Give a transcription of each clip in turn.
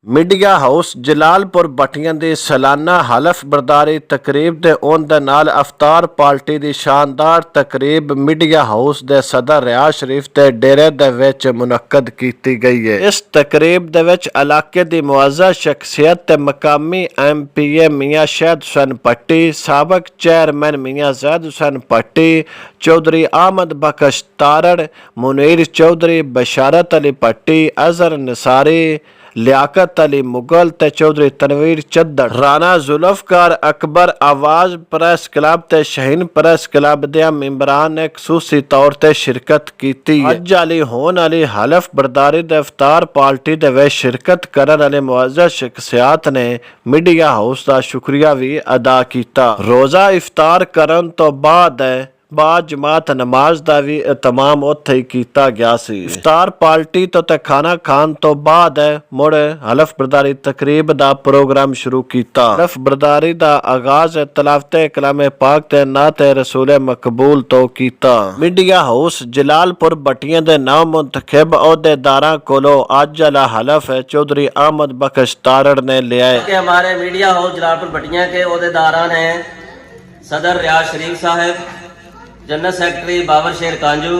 Media house Jalalpur Bhattian ਦੀ ਸਾਲਾਨਾ ਹਲਫ ਬਰਦਾਰੀ ਤਕਰੀਬ ਦੇ ਆਉਣ ਦੇ ਨਾਲ ਅਫਤਾਰ ਪਾਰਟੀ ਦੀ ਸ਼ਾਨਦਾਰ ਤਕਰੀਬ ਮੀਡੀਆ ਹਾਊਸ ਦੇ ਸਦਰ ਰਿਆਜ਼ ਸ਼ਰੀਫ ਦੇ ਡੇਰੇ ਦੇ ਵਿੱਚ ਮੁਨੱਕਦ ਕੀਤੀ ਗਈ ਹੈ। ਇਸ ਤਕਰੀਬ ਦੇ ਵਿੱਚ ਇਲਾਕੇ ਦੀ ਮੁਅੱਜ਼ਜ਼ ਸ਼ਖਸੀਅਤ ਤੇ ਮਕਾਮੀ MPA ਮੀਆਂ ਸ਼ਾਹਿਦ ਹੁਸੈਨ ਭੱਟੀ, ਸਾਬਕ ਚੇਅਰਮੈਨ ਮੀਆਂ ਜ਼ੈਦ ਹੁਸੈਨ ਭੱਟੀ, ਚੌਧਰੀ ਆਮਦ ਬਖਸ਼ ਤਾਰੜ, ਮੁਨੀਰ ਚੌਧਰੀ, ਬਸ਼ਾਰਤ ਅਲੀ ਭੱਟੀ, ਅਜ਼ਹਰ ਨਿਸਾਰੀ, ਲਿਆਕਤ ਅਲੀ ਮੁਗਲ ਤੇ ਚੌਧਰੀ ਤਨਵੀਰ ਚੱਦੜ, ਰਾਣਾ ਜ਼ੁਲਫਕਾਰ ਅਕਬਰ, ਆਵਾਜ਼ ਪ੍ਰੈਸ ਕਲੱਬ ਤੇ ਸ਼ਹੀਨ ਪ੍ਰੈਸ ਕਲੱਬ ਦੇ ਮੈਂਬਰਾਂ ਨੇ ਖਸੂਸੀ ਤੌਰ ਤੇ ਸ਼ਿਰਕਤ ਕੀਤੀ ਹੈ। ਅੱਜ ਵਾਲੀ ਹੋਣ ਵਾਲੀ ਹਲਫ ਬਰਦਾਰੀ ਦੇ ਇਫਤਾਰ ਪਾਰਟੀ ਦੇ ਵਿੱਚ ਸ਼ਿਰਕਤ ਕਰਨ ਵਾਲੇ ਮੁਅੱਜ਼ਜ਼ ਸ਼ਖਸੀਅਤ ਨੇ ਮੀਡੀਆ ਹਾਊਸ ਦਾ ਸ਼ੁਕਰੀਆ ਵੀ ਅਦਾ ਕੀਤਾ। ਰੋਜ਼ਾ ਇਫਤਾਰ ਕਰਨ ਤੋਂ ਬਾਅਦ ਜਮਾਤ ਨਮਾਜ਼ ਦਾ ਵੀ ਇਤਮਾਮ ਉੱਥੇ ਹੀ ਕੀਤਾ ਗਿਆ ਸੀ। ਇਫਤਾਰ ਪਾਰਟੀ ਤੋਂ ਤੇ ਖਾਣਾ ਖਾਣ ਤੋਂ ਬਾਅਦ ਮੁੜ ਹਲਫ ਬਰਦਾਰੀ ਤਕਰੀਬ ਦਾ ਪ੍ਰੋਗਰਾਮ ਸ਼ੁਰੂ ਕੀਤਾ। ਹਲਫ ਬਰਦਾਰੀ ਦਾ ਆਗਾਜ਼ ਤਲਾਵਤੇ ਕਲਾਮੇ ਪਾਕ ਤੇ ਨਾਤ ਰਸੂਲ ਮਕਬੂਲ ਤੋਂ ਕੀਤਾ। ਮੀਡੀਆ ਹਾਊਸ ਜਲਾਲਪੁਰ ਭੱਟੀਆਂ ਦੇ ਨੌ ਮੁੰਤਖਬ ਅਹੁਦੇਦਾਰਾਂ ਕੋਲੋਂ ਅੱਜ ਵਾਲਾ ਹਲਫ ਚੌਧਰੀ ਆਮਦ ਬਖਸ਼ ਤਾਰੜ ने लिया है कि हमारे मीडिया हाउस जलालपुर भट्टियां के अहदेदारान हैं सदर रियाज शरीफ साहब, general secretary Babar Sher Kanju,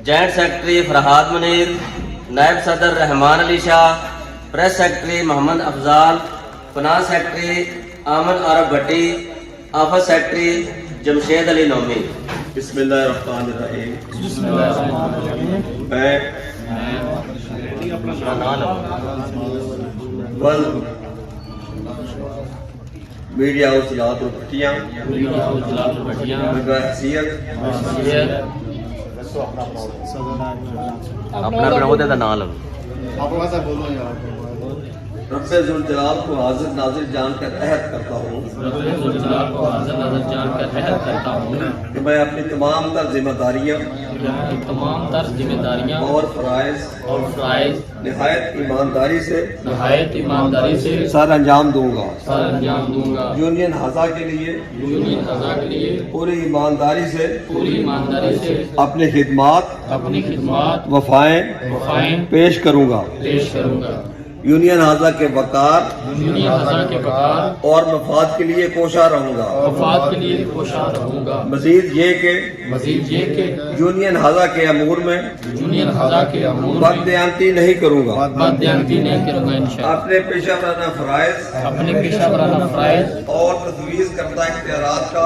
joint secretary Farhad Munir, नायब सदर Rahman Ali Shah, press secretary Mohammad Afzal, finance secretary Aman Arif भट्टी, आफत सेक्रेटरी जमशेद अली नोमी। बिस्मिल्लाहिर्रहमानिर्रहीम। मैं मीडिया हाउस जलालपुर भट्टियां अपना ओहदे दा नाम रब्बे ज़ुल जलाल को हाजिर नाजिर जानकर अहद करता हूँ कि मैं अपनी तमाम तर जिम्मेदारियाँ और फ़राइज़ निहायत ईमानदारी से सर अंजाम दूंगा। यूनियन हज़ा के लिए पूरी ईमानदारी से अपनी खिदमत वफ़ाएं पेश करूँगा। यूनियन हज़ा के वक़ार और मफाद के लिए कोशा रहूँगा। मज़ीद ये कि यूनियन हज़ा के अमूर में बददियानती नहीं करूँगा। अपने पेशा वराना फ़राइज़ और तजवीज़ करदा इख्तियारात का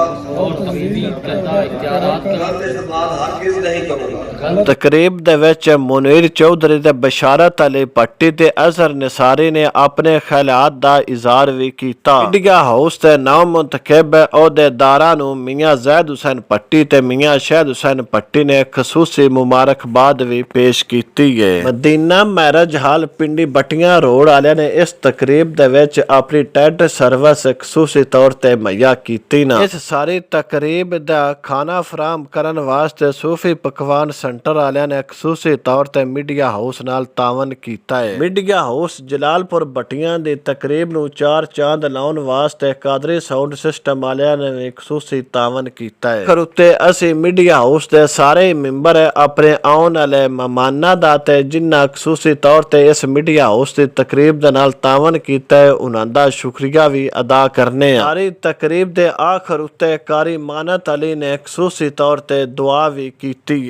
गलत इस्तेमाल हरगिज़ नहीं करूँगा। तकरीब दे विच मुनीर चौधरी ते बशारत अली भट्टी ते अज़हर निसारी ने अपने ख्यालात दा इज़हार भी कीता। मीडिया हाउस दे नौ मुंतखब अहदेदारां नूं मियां ज़ैद हुसैन भट्टी ते मियां शाहिद हुसैन भट्टी ने खसूसी मुबारकबाद भी पेश की है। मदीना मैरिज हाल पिंडी भट्टियां रोड वाले ने इस तकरीब दे विच अपनी टेंट सर्विस खसूसी तौर ते मुहैया कीती ना। इस सारी तकरीब दा खाना फराहम करन वास्ते सूफी पकवान सेंटर वाले ने खसूसी तौर ते मीडिया हाउस नाल तावन कीता है। मीडिया हाउस जलालपुर भट्टियां दी तकरीब नूं चार चांद लाउण वास्ते कादरी साउंड सिस्टम वालियां ने खसूसी तावन कीता है। खर उत्ते असीं मीडिया हाउस दे सारे मैंबर अपने आउण वाले मेहमानां दा ते जिन्ना खसूसी तौर ते इस मीडिया हाउस दी तकरीब दे नाल तावन कीता है उन्हां दा शुक्रिया भी अदा करने आ। सारी तकरीब दे आखिर उत्ते कारी मानत अली ने खसूसी तौर ते दुआ भी कीती है।